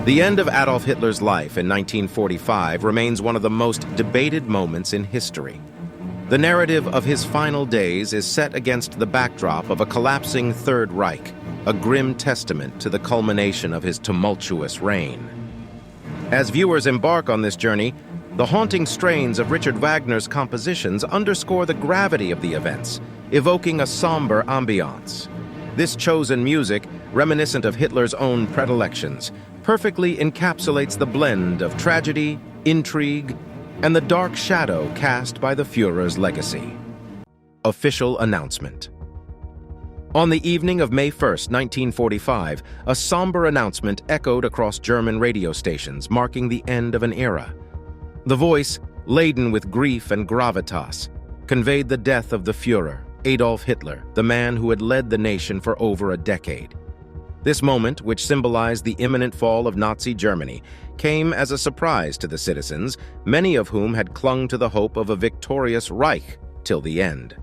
The end of Adolf Hitler's life in 1945 remains one of the most debated moments in history. The narrative of his final days is set against the backdrop of a collapsing Third Reich, a grim testament to the culmination of his tumultuous reign. As viewers embark on this journey, the haunting strains of Richard Wagner's compositions underscore the gravity of the events, evoking a somber ambiance. This chosen music, reminiscent of Hitler's own predilections, perfectly encapsulates the blend of tragedy, intrigue, and the dark shadow cast by the Führer's legacy. Official announcement. On the evening of May 1, 1945, a somber announcement echoed across German radio stations, marking the end of an era. The voice, laden with grief and gravitas, conveyed the death of the Führer, Adolf Hitler, the man who had led the nation for over a decade. This moment, which symbolized the imminent fall of Nazi Germany, came as a surprise to the citizens, many of whom had clung to the hope of a victorious Reich till the end.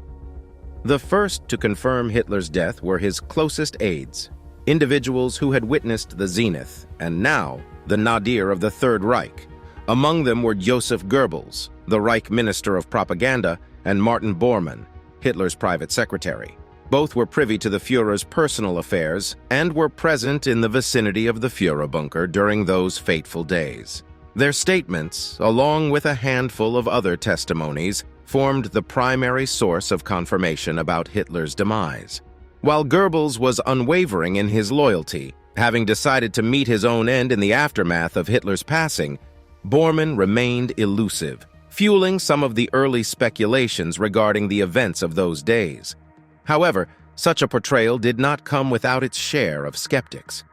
The first to confirm Hitler's death were his closest aides, individuals who had witnessed the zenith, and now the nadir of the Third Reich. Among them were Joseph Goebbels, the Reich Minister of Propaganda, and Martin Bormann, Hitler's private secretary. Both were privy to the Führer's personal affairs and were present in the vicinity of the Führer bunker during those fateful days. Their statements, along with a handful of other testimonies, formed the primary source of confirmation about Hitler's demise. While Goebbels was unwavering in his loyalty, having decided to meet his own end in the aftermath of Hitler's passing, Bormann remained elusive, fueling some of the early speculations regarding the events of those days. However, such a portrayal did not come without its share of skeptics.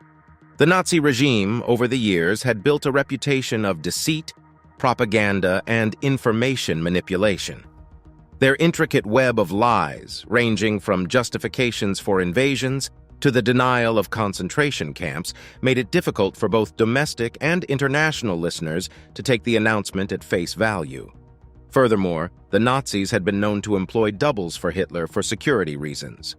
The Nazi regime, over the years, had built a reputation of deceit, propaganda, and information manipulation. Their intricate web of lies, ranging from justifications for invasions to the denial of concentration camps, made it difficult for both domestic and international listeners to take the announcement at face value. Furthermore, the Nazis had been known to employ doubles for Hitler for security reasons.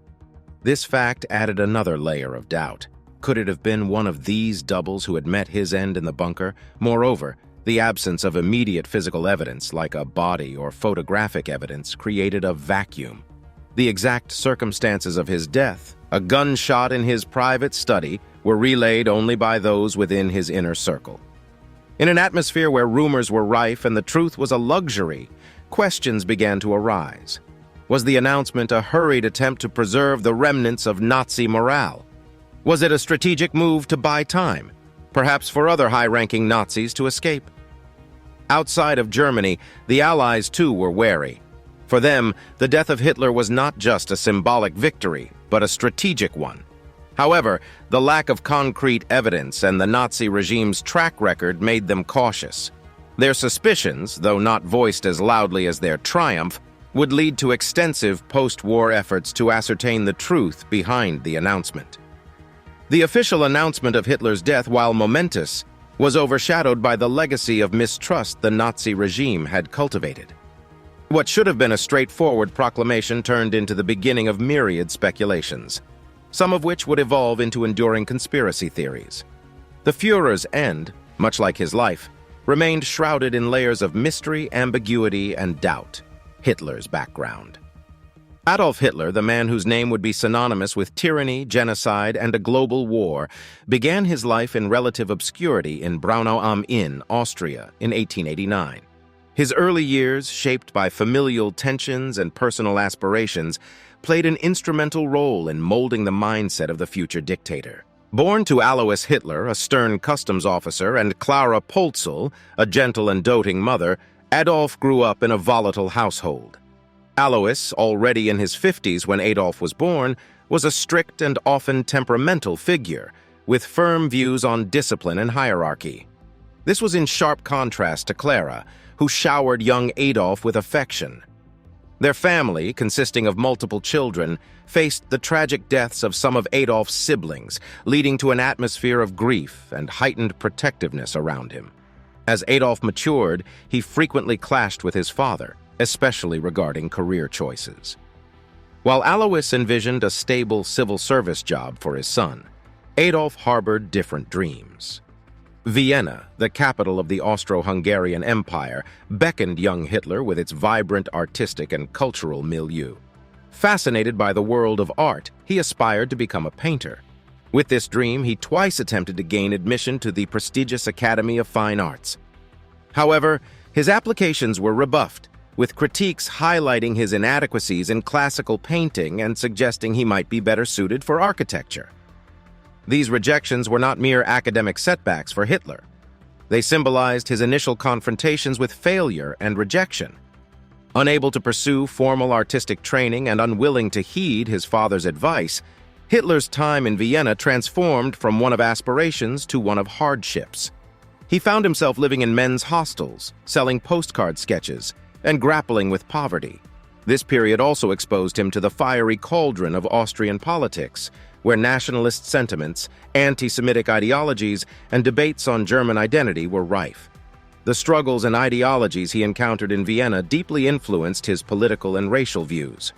This fact added another layer of doubt. Could it have been one of these doubles who had met his end in the bunker? Moreover, the absence of immediate physical evidence, like a body or photographic evidence, created a vacuum. The exact circumstances of his death, a gunshot in his private study, were relayed only by those within his inner circle. In an atmosphere where rumors were rife and the truth was a luxury, questions began to arise. Was the announcement a hurried attempt to preserve the remnants of Nazi morale? Was it a strategic move to buy time, perhaps for other high-ranking Nazis to escape? Outside of Germany, the Allies too were wary. For them, the death of Hitler was not just a symbolic victory, but a strategic one. However, the lack of concrete evidence and the Nazi regime's track record made them cautious. Their suspicions, though not voiced as loudly as their triumph, would lead to extensive post-war efforts to ascertain the truth behind the announcement. The official announcement of Hitler's death, while momentous, was overshadowed by the legacy of mistrust the Nazi regime had cultivated. What should have been a straightforward proclamation turned into the beginning of myriad speculations, some of which would evolve into enduring conspiracy theories. The Führer's end, much like his life, remained shrouded in layers of mystery, ambiguity, and doubt. Hitler's background. Adolf Hitler, the man whose name would be synonymous with tyranny, genocide, and a global war, began his life in relative obscurity in Braunau am Inn, Austria, in 1889. His early years, shaped by familial tensions and personal aspirations, played an instrumental role in molding the mindset of the future dictator. Born to Alois Hitler, a stern customs officer, and Clara Polzel, a gentle and doting mother, Adolf grew up in a volatile household. Alois, already in his 50s when Adolf was born, was a strict and often temperamental figure, with firm views on discipline and hierarchy. This was in sharp contrast to Clara, who showered young Adolf with affection. Their family, consisting of multiple children, faced the tragic deaths of some of Adolf's siblings, leading to an atmosphere of grief and heightened protectiveness around him. As Adolf matured, he frequently clashed with his father, especially regarding career choices. While Alois envisioned a stable civil service job for his son, Adolf harbored different dreams. Vienna, the capital of the Austro-Hungarian Empire, beckoned young Hitler with its vibrant artistic and cultural milieu. Fascinated by the world of art, he aspired to become a painter. With this dream, he twice attempted to gain admission to the prestigious Academy of Fine Arts. However, his applications were rebuffed, with critiques highlighting his inadequacies in classical painting and suggesting he might be better suited for architecture. These rejections were not mere academic setbacks for Hitler. They symbolized his initial confrontations with failure and rejection. Unable to pursue formal artistic training and unwilling to heed his father's advice, Hitler's time in Vienna transformed from one of aspirations to one of hardships. He found himself living in men's hostels, selling postcard sketches, and grappling with poverty. This period also exposed him to the fiery cauldron of Austrian politics, where nationalist sentiments, anti-Semitic ideologies, and debates on German identity were rife. The struggles and ideologies he encountered in Vienna deeply influenced his political and racial views.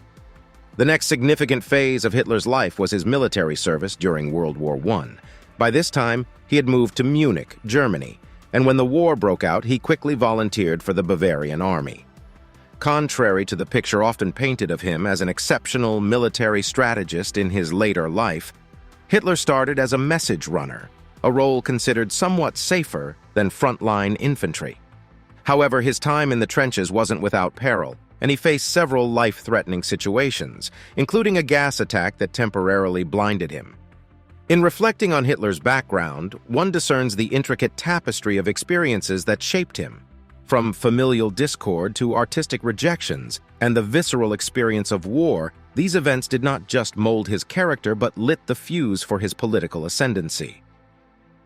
The next significant phase of Hitler's life was his military service during World War I. By this time, he had moved to Munich, Germany, and when the war broke out, he quickly volunteered for the Bavarian army. Contrary to the picture often painted of him as an exceptional military strategist in his later life, Hitler started as a message runner, a role considered somewhat safer than frontline infantry. However, his time in the trenches wasn't without peril, and he faced several life-threatening situations, including a gas attack that temporarily blinded him. In reflecting on Hitler's background, one discerns the intricate tapestry of experiences that shaped him. From familial discord to artistic rejections and the visceral experience of war, these events did not just mold his character but lit the fuse for his political ascendancy.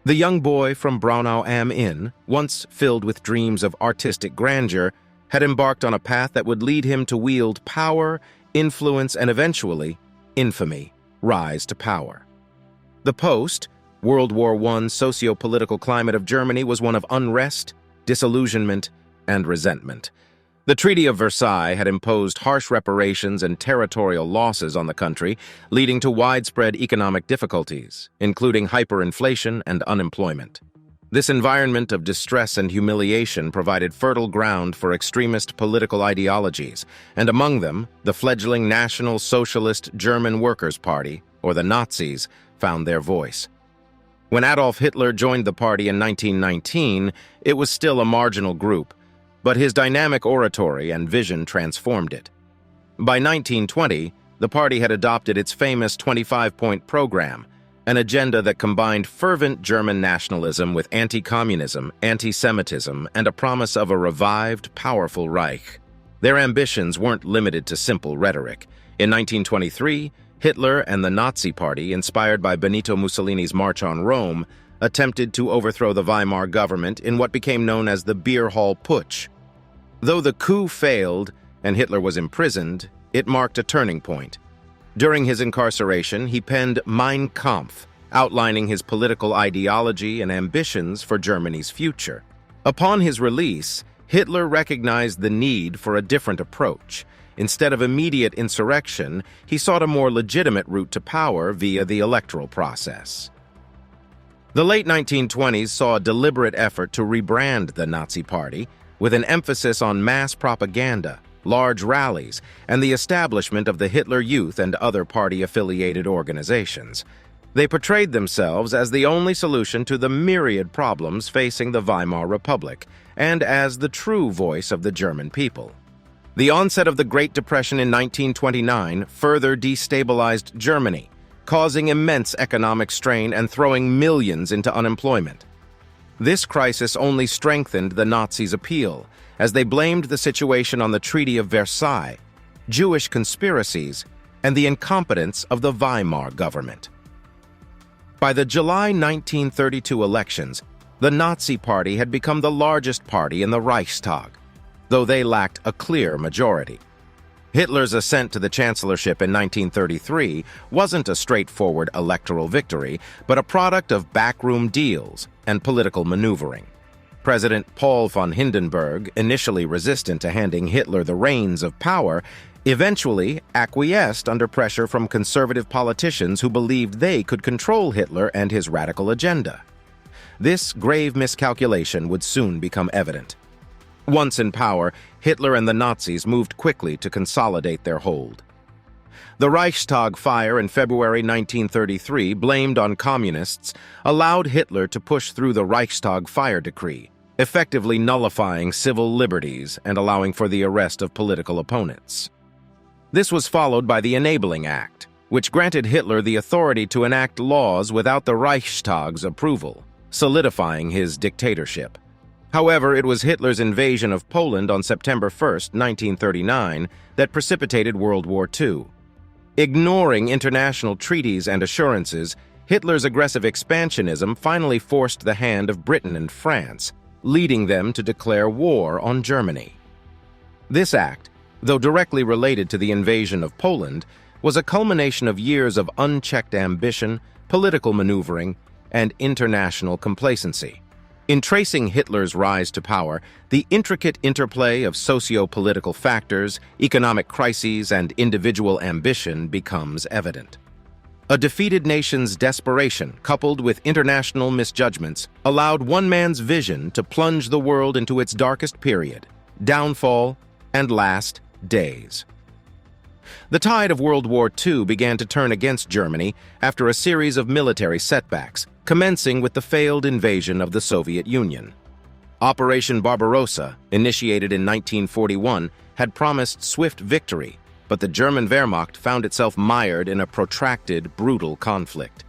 The young boy from Braunau am Inn, once filled with dreams of artistic grandeur, had embarked on a path that would lead him to wield power, influence, and eventually, infamy, rise to power. The post-World War I socio-political climate of Germany was one of unrest, disillusionment, and resentment. The Treaty of Versailles had imposed harsh reparations and territorial losses on the country, leading to widespread economic difficulties, including hyperinflation and unemployment. This environment of distress and humiliation provided fertile ground for extremist political ideologies, and among them, the fledgling National Socialist German Workers' Party, or the Nazis, found their voice. When Adolf Hitler joined the party in 1919, it was still a marginal group, but his dynamic oratory and vision transformed it. By 1920, the party had adopted its famous 25-point program, an agenda that combined fervent German nationalism with anti-communism, anti-Semitism, and a promise of a revived, powerful Reich. Their ambitions weren't limited to simple rhetoric. In 1923, Hitler and the Nazi Party, inspired by Benito Mussolini's March on Rome, attempted to overthrow the Weimar government in what became known as the Beer Hall Putsch. Though the coup failed and Hitler was imprisoned, it marked a turning point. During his incarceration, he penned Mein Kampf, outlining his political ideology and ambitions for Germany's future. Upon his release, Hitler recognized the need for a different approach. Instead of immediate insurrection, he sought a more legitimate route to power via the electoral process. The late 1920s saw a deliberate effort to rebrand the Nazi Party, with an emphasis on mass propaganda, large rallies, and the establishment of the Hitler Youth and other party-affiliated organizations. They portrayed themselves as the only solution to the myriad problems facing the Weimar Republic, and as the true voice of the German people. The onset of the Great Depression in 1929 further destabilized Germany, causing immense economic strain and throwing millions into unemployment. This crisis only strengthened the Nazis' appeal, as they blamed the situation on the Treaty of Versailles, Jewish conspiracies, and the incompetence of the Weimar government. By the July 1932 elections, the Nazi Party had become the largest party in the Reichstag, though they lacked a clear majority. Hitler's ascent to the chancellorship in 1933 wasn't a straightforward electoral victory, but a product of backroom deals and political maneuvering. President Paul von Hindenburg, initially resistant to handing Hitler the reins of power, eventually acquiesced under pressure from conservative politicians who believed they could control Hitler and his radical agenda. This grave miscalculation would soon become evident. Once in power, Hitler and the Nazis moved quickly to consolidate their hold. The Reichstag fire in February 1933, blamed on communists, allowed Hitler to push through the Reichstag fire decree, effectively nullifying civil liberties and allowing for the arrest of political opponents. This was followed by the Enabling Act, which granted Hitler the authority to enact laws without the Reichstag's approval, solidifying his dictatorship. However, it was Hitler's invasion of Poland on September 1, 1939, that precipitated World War II. Ignoring international treaties and assurances, Hitler's aggressive expansionism finally forced the hand of Britain and France, leading them to declare war on Germany. This act, though directly related to the invasion of Poland, was a culmination of years of unchecked ambition, political maneuvering, and international complacency. In tracing Hitler's rise to power, the intricate interplay of socio-political factors, economic crises, and individual ambition becomes evident. A defeated nation's desperation, coupled with international misjudgments, allowed one man's vision to plunge the world into its darkest period, downfall, and last days. The tide of World War II began to turn against Germany after a series of military setbacks, commencing with the failed invasion of the Soviet Union. Operation Barbarossa, initiated in 1941, had promised swift victory, but the German Wehrmacht found itself mired in a protracted, brutal conflict.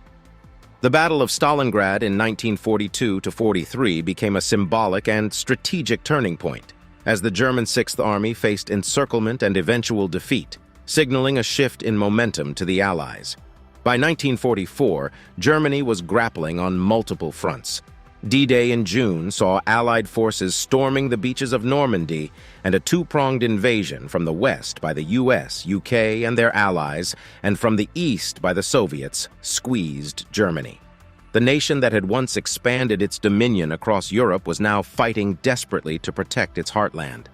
The Battle of Stalingrad in 1942-43 became a symbolic and strategic turning point, as the German Sixth Army faced encirclement and eventual defeat, signaling a shift in momentum to the Allies. By 1944, Germany was grappling on multiple fronts. D-Day in June saw Allied forces storming the beaches of Normandy, and a two-pronged invasion from the west by the US, UK, and their allies, and from the east by the Soviets, squeezed Germany. The nation that had once expanded its dominion across Europe was now fighting desperately to protect its heartland.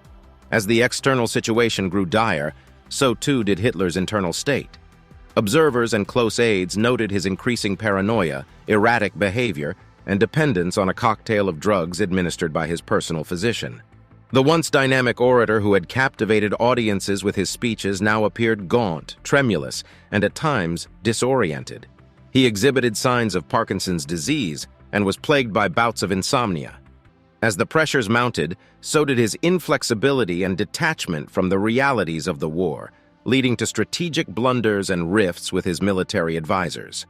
As the external situation grew dire, so too did Hitler's internal state. Observers and close aides noted his increasing paranoia, erratic behavior, and dependence on a cocktail of drugs administered by his personal physician. The once dynamic orator who had captivated audiences with his speeches now appeared gaunt, tremulous, and at times disoriented. He exhibited signs of Parkinson's disease and was plagued by bouts of insomnia. As the pressures mounted, so did his inflexibility and detachment from the realities of the war, leading to strategic blunders and rifts with his military advisors.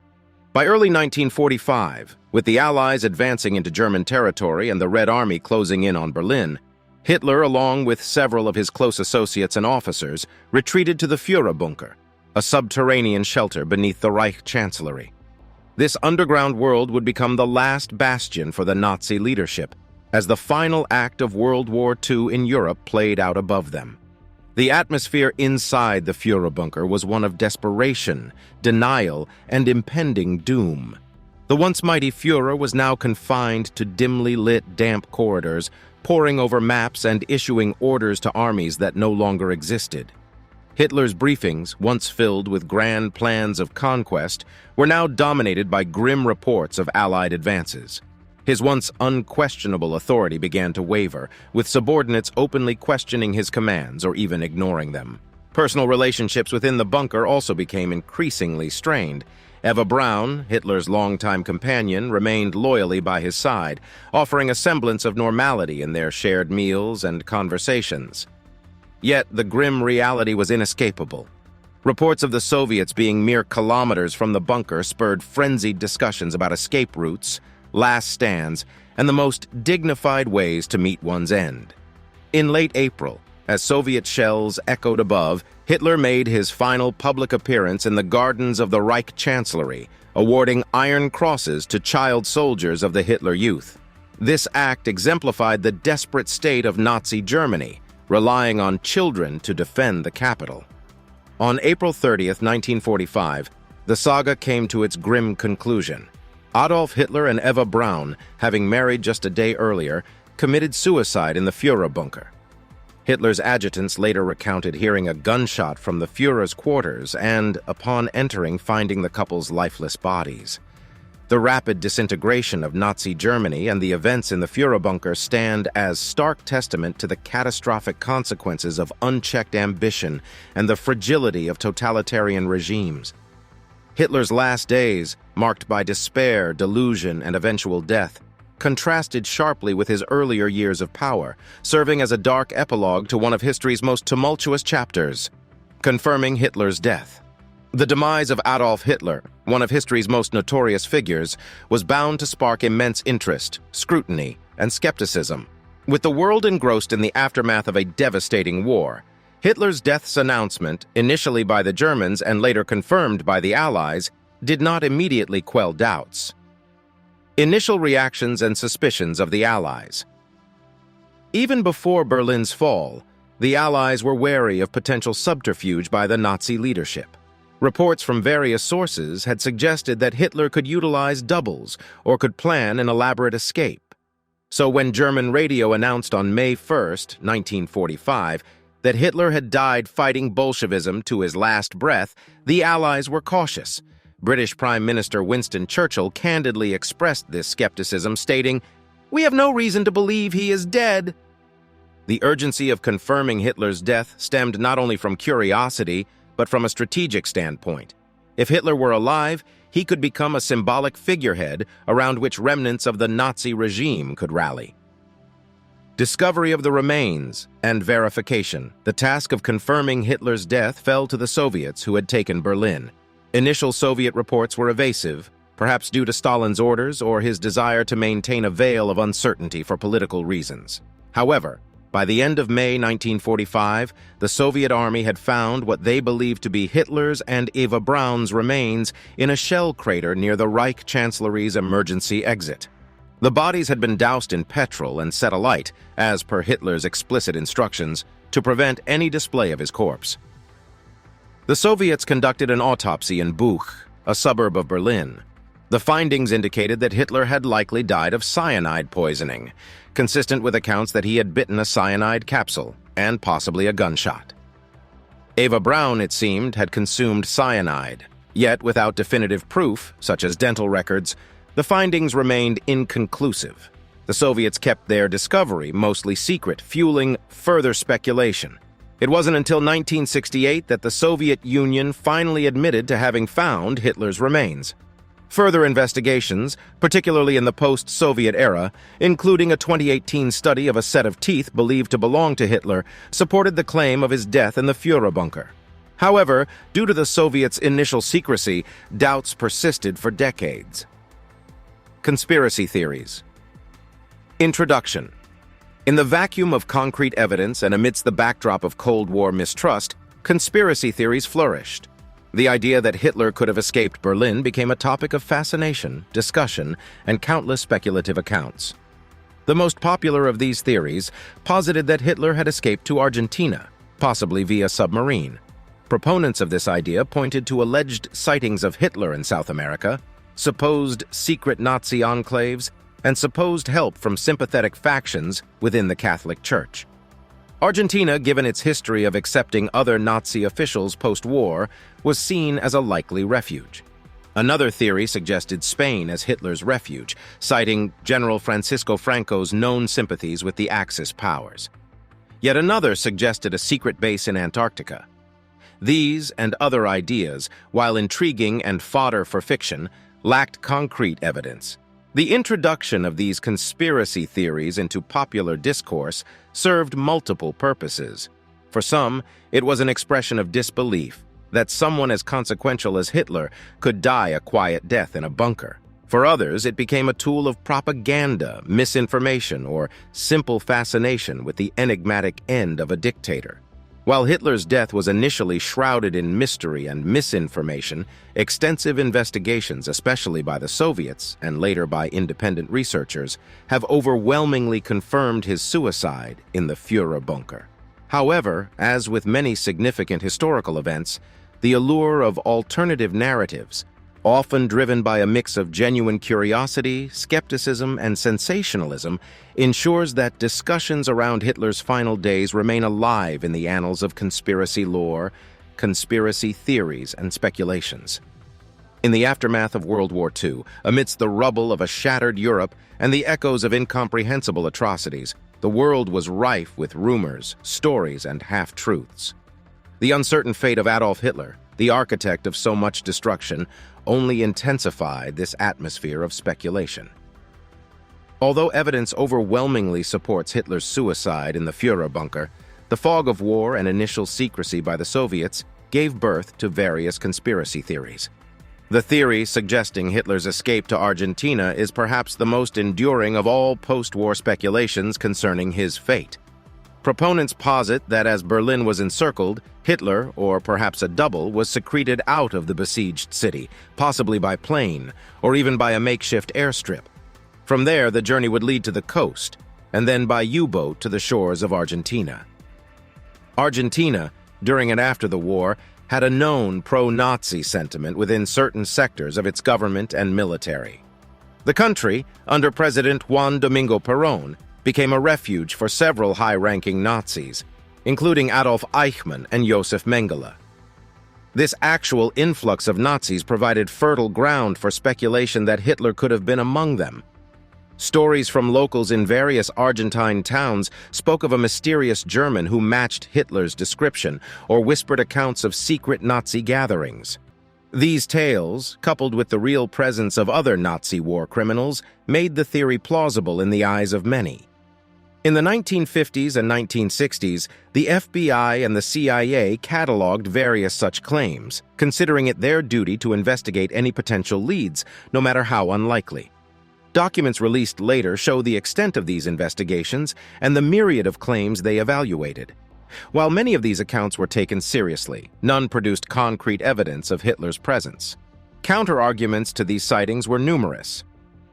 By early 1945, with the Allies advancing into German territory and the Red Army closing in on Berlin, Hitler, along with several of his close associates and officers, retreated to the Führerbunker, a subterranean shelter beneath the Reich Chancellery. This underground world would become the last bastion for the Nazi leadership, as the final act of World War II in Europe played out above them. The atmosphere inside the Führerbunker was one of desperation, denial, and impending doom. The once mighty Führer was now confined to dimly lit, damp corridors, poring over maps and issuing orders to armies that no longer existed. Hitler's briefings, once filled with grand plans of conquest, were now dominated by grim reports of Allied advances. His once unquestionable authority began to waver, with subordinates openly questioning his commands or even ignoring them. Personal relationships within the bunker also became increasingly strained. Eva Braun, Hitler's longtime companion, remained loyally by his side, offering a semblance of normality in their shared meals and conversations. Yet the grim reality was inescapable. Reports of the Soviets being mere kilometers from the bunker spurred frenzied discussions about escape routes, last stands, and the most dignified ways to meet one's end. In late April, as Soviet shells echoed above, Hitler made his final public appearance in the gardens of the Reich Chancellery, awarding Iron Crosses to child soldiers of the Hitler Youth. This act exemplified the desperate state of Nazi Germany, relying on children to defend the capital. On April 30th, 1945, the saga came to its grim conclusion. Adolf Hitler and Eva Braun, having married just a day earlier, committed suicide in the Führerbunker. Hitler's adjutants later recounted hearing a gunshot from the Führer's quarters and, upon entering, finding the couple's lifeless bodies. The rapid disintegration of Nazi Germany and the events in the Führerbunker stand as stark testament to the catastrophic consequences of unchecked ambition and the fragility of totalitarian regimes. Hitler's last days, marked by despair, delusion, and eventual death, contrasted sharply with his earlier years of power, serving as a dark epilogue to one of history's most tumultuous chapters, confirming Hitler's death. The demise of Adolf Hitler, one of history's most notorious figures, was bound to spark immense interest, scrutiny, and skepticism. With the world engrossed in the aftermath of a devastating war, Hitler's death's announcement, initially by the Germans and later confirmed by the Allies, did not immediately quell doubts. Initial reactions and suspicions of the Allies. Even before Berlin's fall, the Allies were wary of potential subterfuge by the Nazi leadership. Reports from various sources had suggested that Hitler could utilize doubles or could plan an elaborate escape. So when German radio announced on May 1st, 1945, that Hitler had died fighting Bolshevism to his last breath, the Allies were cautious. British Prime Minister Winston Churchill candidly expressed this skepticism, stating, "We have no reason to believe he is dead." The urgency of confirming Hitler's death stemmed not only from curiosity, but from a strategic standpoint. If Hitler were alive, he could become a symbolic figurehead around which remnants of the Nazi regime could rally. Discovery of the remains and verification. The task of confirming Hitler's death fell to the Soviets who had taken Berlin. Initial Soviet reports were evasive, perhaps due to Stalin's orders or his desire to maintain a veil of uncertainty for political reasons. However, by the end of May 1945, the Soviet army had found what they believed to be Hitler's and Eva Braun's remains in a shell crater near the Reich Chancellery's emergency exit. The bodies had been doused in petrol and set alight, as per Hitler's explicit instructions, to prevent any display of his corpse. The Soviets conducted an autopsy in Buch, a suburb of Berlin. The findings indicated that Hitler had likely died of cyanide poisoning, consistent with accounts that he had bitten a cyanide capsule and possibly a gunshot. Eva Braun, it seemed, had consumed cyanide, yet without definitive proof, such as dental records, the findings remained inconclusive. The Soviets kept their discovery mostly secret, fueling further speculation. It wasn't until 1968 that the Soviet Union finally admitted to having found Hitler's remains. Further investigations, particularly in the post-Soviet era, including a 2018 study of a set of teeth believed to belong to Hitler, supported the claim of his death in the Führerbunker. However, due to the Soviets' initial secrecy, doubts persisted for decades. Conspiracy theories. Introduction. In the vacuum of concrete evidence and amidst the backdrop of Cold War mistrust, conspiracy theories flourished. The idea that Hitler could have escaped Berlin became a topic of fascination, discussion, and countless speculative accounts. The most popular of these theories posited that Hitler had escaped to Argentina, possibly via submarine. Proponents of this idea pointed to alleged sightings of Hitler in South America, supposed secret Nazi enclaves, and supposed help from sympathetic factions within the Catholic Church. Argentina, given its history of accepting other Nazi officials post-war, was seen as a likely refuge. Another theory suggested Spain as Hitler's refuge, citing General Francisco Franco's known sympathies with the Axis powers. Yet another suggested a secret base in Antarctica. These and other ideas, while intriguing and fodder for fiction, lacked concrete evidence. The introduction of these conspiracy theories into popular discourse served multiple purposes. For some, it was an expression of disbelief that someone as consequential as Hitler could die a quiet death in a bunker. For others, it became a tool of propaganda, misinformation, or simple fascination with the enigmatic end of a dictator. While Hitler's death was initially shrouded in mystery and misinformation, extensive investigations, especially by the Soviets and later by independent researchers, have overwhelmingly confirmed his suicide in the Führerbunker. However, as with many significant historical events, the allure of alternative narratives, often driven by a mix of genuine curiosity, skepticism, and sensationalism, ensures that discussions around Hitler's final days remain alive in the annals of conspiracy lore, conspiracy theories, and speculations. In the aftermath of World War II, amidst the rubble of a shattered Europe and the echoes of incomprehensible atrocities, the world was rife with rumors, stories, and half-truths. The uncertain fate of Adolf Hitler, the architect of so much destruction, only intensified this atmosphere of speculation. Although evidence overwhelmingly supports Hitler's suicide in the Führer bunker, the fog of war and initial secrecy by the Soviets gave birth to various conspiracy theories. The theory suggesting Hitler's escape to Argentina is perhaps the most enduring of all post-war speculations concerning his fate. Proponents posit that as Berlin was encircled, Hitler, or perhaps a double, was secreted out of the besieged city, possibly by plane, or even by a makeshift airstrip. From there, the journey would lead to the coast, and then by U-boat to the shores of Argentina. Argentina, during and after the war, had a known pro-Nazi sentiment within certain sectors of its government and military. The country, under President Juan Domingo Perón, became a refuge for several high-ranking Nazis, including Adolf Eichmann and Josef Mengele. This actual influx of Nazis provided fertile ground for speculation that Hitler could have been among them. Stories from locals in various Argentine towns spoke of a mysterious German who matched Hitler's description, or whispered accounts of secret Nazi gatherings. These tales, coupled with the real presence of other Nazi war criminals, made the theory plausible in the eyes of many. In the 1950s and 1960s, the FBI and the CIA cataloged various such claims, considering it their duty to investigate any potential leads, no matter how unlikely. Documents released later show the extent of these investigations and the myriad of claims they evaluated. While many of these accounts were taken seriously, none produced concrete evidence of Hitler's presence. Counter-arguments to these sightings were numerous.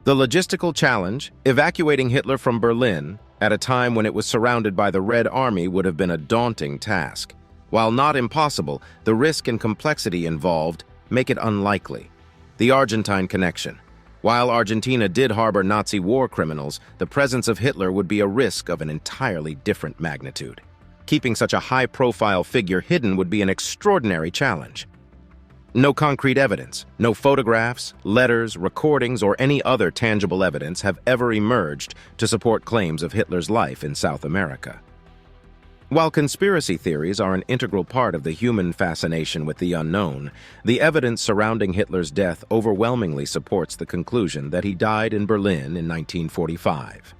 The logistical challenge, evacuating Hitler from Berlin, at a time when it was surrounded by the Red Army, would have been a daunting task. While not impossible, the risk and complexity involved make it unlikely. The Argentine connection. While Argentina did harbor Nazi war criminals, the presence of Hitler would be a risk of an entirely different magnitude. Keeping such a high-profile figure hidden would be an extraordinary challenge. No concrete evidence, no photographs, letters, recordings, or any other tangible evidence have ever emerged to support claims of Hitler's life in South America. While conspiracy theories are an integral part of the human fascination with the unknown, the evidence surrounding Hitler's death overwhelmingly supports the conclusion that he died in Berlin in 1945.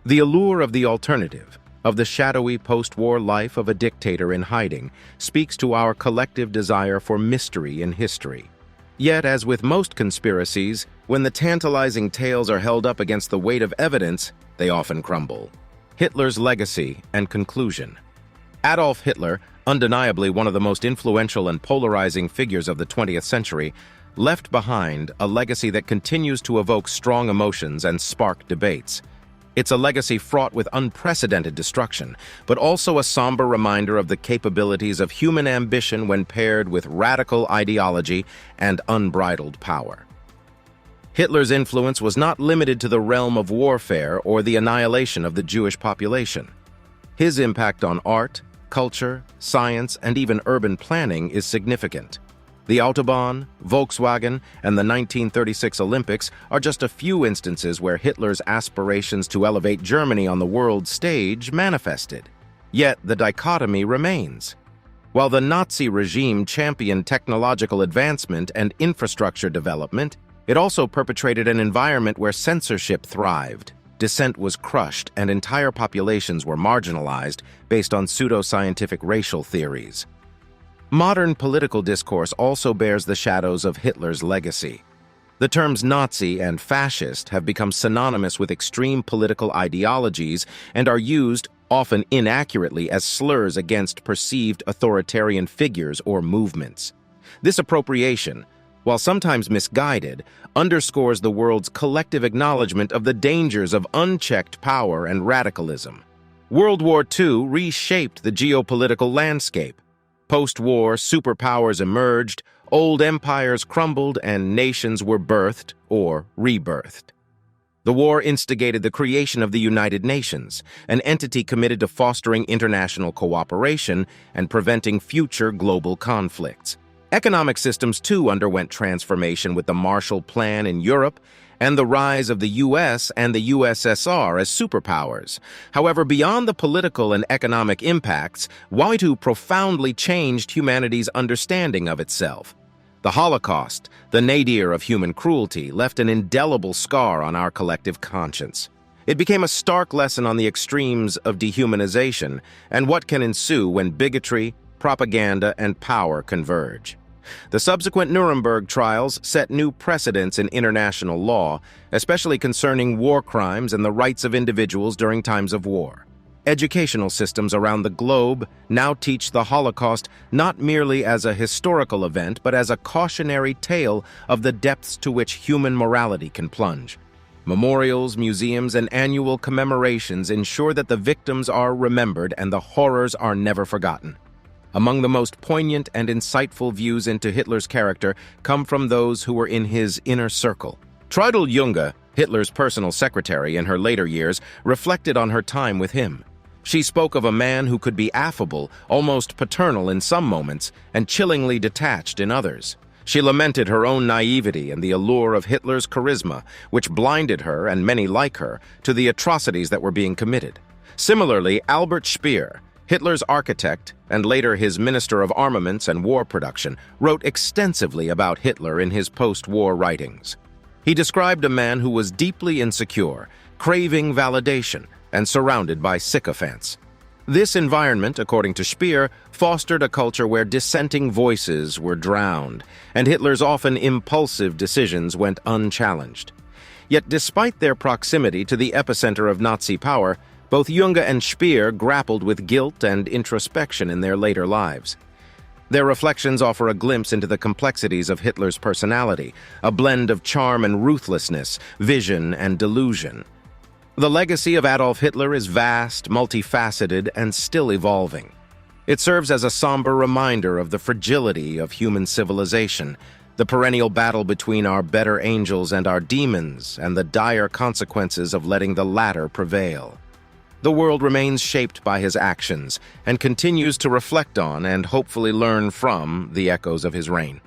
The allure of the alternative, of the shadowy post-war life of a dictator in hiding, speaks to our collective desire for mystery in history. Yet, as with most conspiracies, when the tantalizing tales are held up against the weight of evidence, they often crumble. Hitler's legacy and conclusion. Adolf Hitler, undeniably one of the most influential and polarizing figures of the 20th century, left behind a legacy that continues to evoke strong emotions and spark debates. It's a legacy fraught with unprecedented destruction, but also a somber reminder of the capabilities of human ambition when paired with radical ideology and unbridled power. Hitler's influence was not limited to the realm of warfare or the annihilation of the Jewish population. His impact on art, culture, science, and even urban planning is significant. The Autobahn, Volkswagen, and the 1936 Olympics are just a few instances where Hitler's aspirations to elevate Germany on the world stage manifested. Yet the dichotomy remains. While the Nazi regime championed technological advancement and infrastructure development, it also perpetrated an environment where censorship thrived, dissent was crushed, and entire populations were marginalized based on pseudo-scientific racial theories. Modern political discourse also bears the shadows of Hitler's legacy. The terms Nazi and fascist have become synonymous with extreme political ideologies and are used, often inaccurately, as slurs against perceived authoritarian figures or movements. This appropriation, while sometimes misguided, underscores the world's collective acknowledgement of the dangers of unchecked power and radicalism. World War II reshaped the geopolitical landscape. Post-war, superpowers emerged, old empires crumbled, and nations were birthed or rebirthed. The war instigated the creation of the United Nations, an entity committed to fostering international cooperation and preventing future global conflicts. Economic systems too underwent transformation with the Marshall Plan in Europe and the rise of the US and the USSR as superpowers. However, beyond the political and economic impacts, World War II profoundly changed humanity's understanding of itself. The Holocaust, the nadir of human cruelty, left an indelible scar on our collective conscience. It became a stark lesson on the extremes of dehumanization and what can ensue when bigotry, propaganda, and power converge. The subsequent Nuremberg trials set new precedents in international law, especially concerning war crimes and the rights of individuals during times of war. Educational systems around the globe now teach the Holocaust not merely as a historical event, but as a cautionary tale of the depths to which human morality can plunge. Memorials, museums, and annual commemorations ensure that the victims are remembered and the horrors are never forgotten. Among the most poignant and insightful views into Hitler's character come from those who were in his inner circle. Traudl Junge, Hitler's personal secretary in her later years, reflected on her time with him. She spoke of a man who could be affable, almost paternal in some moments, and chillingly detached in others. She lamented her own naivety and the allure of Hitler's charisma, which blinded her, and many like her, to the atrocities that were being committed. Similarly, Albert Speer, Hitler's architect, and later his Minister of Armaments and War Production, wrote extensively about Hitler in his post-war writings. He described a man who was deeply insecure, craving validation, and surrounded by sycophants. This environment, according to Speer, fostered a culture where dissenting voices were drowned, and Hitler's often impulsive decisions went unchallenged. Yet despite their proximity to the epicenter of Nazi power, both Junge and Speer grappled with guilt and introspection in their later lives. Their reflections offer a glimpse into the complexities of Hitler's personality, a blend of charm and ruthlessness, vision and delusion. The legacy of Adolf Hitler is vast, multifaceted, and still evolving. It serves as a somber reminder of the fragility of human civilization, the perennial battle between our better angels and our demons, and the dire consequences of letting the latter prevail. The world remains shaped by his actions and continues to reflect on and hopefully learn from the echoes of his reign.